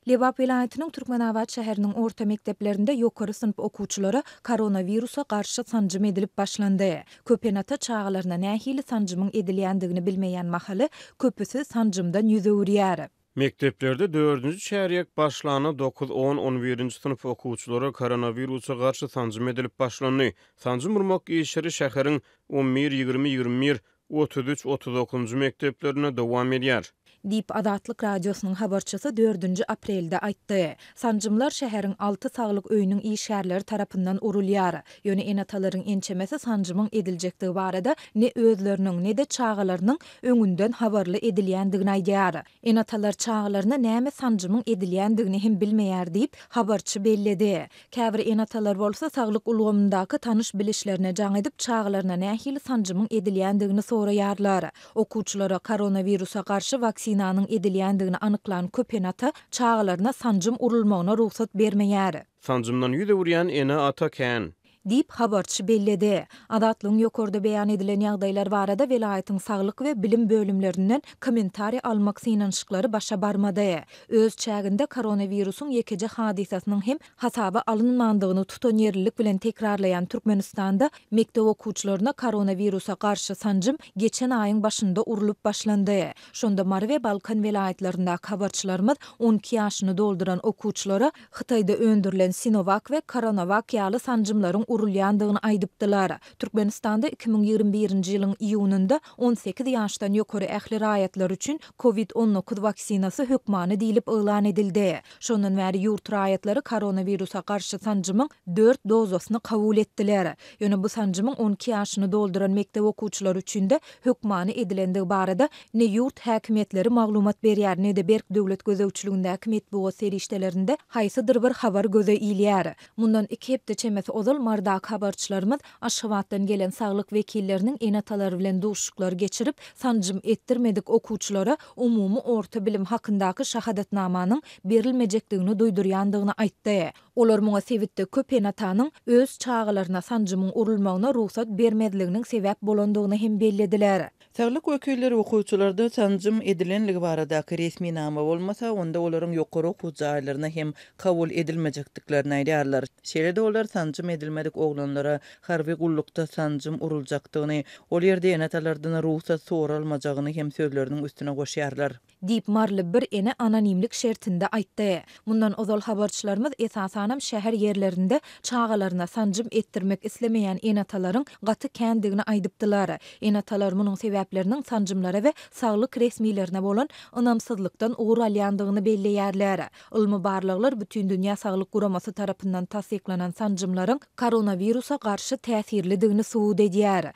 Lebap vilayetinin Türkmenabat şäheriniň orta mekdeplerinde ýokary sınıf okuwçylary koronawirusa garşy sanjym edilip başlandy. Köpenata çağlarına nähili sanjymyň edilýändigini bilmeýän mahaly köpüsi sanjymdan ýüze urýar. Mekteplerde 4-nji çäriýek başlany 9, 10, 11-nji sınıf okuwçylary koronawirusa garşy sanjym edilip başlandy. Sanjym urmak işleri şäheriň 11, 20, 21, 33, 39-njy mekteplerine dowam edýär. Dip Adatlyk radiosynyň habarçysy 4-nji aprelde aýtdy. Sanjymlar şäheriň 6 saglyk öýüniň işgärleri tarapyndan urulýar. Ýöne enatalaryň ençemesi sanjymyň ediljekdigi barada ne özleriniň ne de çağalarynyň öňünden habarly edilýändigini aýdýar. Enatalar çağalaryna näme sanjymyň edilýändigini hem bilmeýär diýip habarçy belledi. Käbir enatalar bolsa saglyk ulgamyndaky tanyş bilişlerine jaň edip çağalaryna nähili sanjymyň edilýändigini soraýarlar. Okuwçylara koronawirusa garşy vaksinanyň edilýändigini anyklan Köpenata çağalaryna sanjym urulmagyna ruhsat bermeýär. Sanjymdan ýüze urýan ene ata kän. Dip habarçy belledi. Adatlyň ýokarda beýan edilen ýagdaýlar barada vilayatyň saglyk we bilim bölümlerinden kommentari almak synanşyklary başa barmady. Öz çäginde koronawirusyň ýekeje hadisasynyň hem hasaba alynmandygyny tutan ýerlilik bilen tekrarlayan Türkmenistanda mektep okuwçylaryna koronawirusa garşy sanjym geçen aýyň başynda urulup başlandy. Şonda Mary we Balkan vilayatlarynda habarçylarymyz 12 ýaşyny dolduran okuwçylara Hytaýda öndürilen Sinovac we Coronavac ýaly sanjymlaryň urulýandygyny aýdypdylar. Türkmenistanda 2021-nji ýylyň iýununda 18 ýaşdan ýokary ähli raýatlar üçin COVID-19 vaksinasy hökmany diýilip elan edildi. Şondan bäri ýurt raýatlary koronawirusa garşy sanjymyň 4 dozasyny kabul etdiler. Ýöne bu sanjymyň 12 ýaşyny dolduran mektep okuwçylary üçin de hökmany edilendigi barada ne ýurt häkimetleri maglumat berýär, ne de Berk döwlet gözegçiligindäki medeniýet serişdelerinde haýsydyr bir habar göze ilýär. Mundan 2 hepde çemesi ozal mardak habarçylarymyz Aşgabatdan gelen saglyk wekilleriniň enatalary bilen duşuşyklar geçirip sanjym etdirmedik okuwçylara umumy orta bilim hakyndaky şahadatnamanyň berilmejekdigini duýdurýandygyny aýtdy. Olar muňa sebitde köp enatanyň öz çağalaryna sanjymyň urulmagyna ruhsat bermediliginiň sebäp bolandygyny hem bellediler. Saglyk wekilleri okuwçylarda sanjym edilenligi baradaky resmi nama bolmasa, onda olaryň ýokary okuw jaýlaryna hem kabul edilmejekdiklerini aýdýarlar. Şeýle-de olar sanjym edilmedik oglanlara harby gullukda sanjym uruljakdygyny, ol ýerde enatalardan ruhsat soralmajagyny hem sözleriniň üstüne goşýarlar. Dip marly bir ene anonimlik şertinde aýtdy. Mundan ozal habarçylarymyz esasanam şäher ýerlerinde çağalaryna sanjym etdirmek islemeýän enatalaryň gaty kändigini aýdypdylar. Enatalar munyň sebäpleriniň sanjymlara we saglyk resmilerine bolan ynamsyzlykdan ugur alýandygyny belleýärler. Ilmi barlyklar bütün dünýä saglyk guramasy tarapyndan tasdiklanan sanjymlaryň koronawirusa garşy täsirlidigini suwud edýär.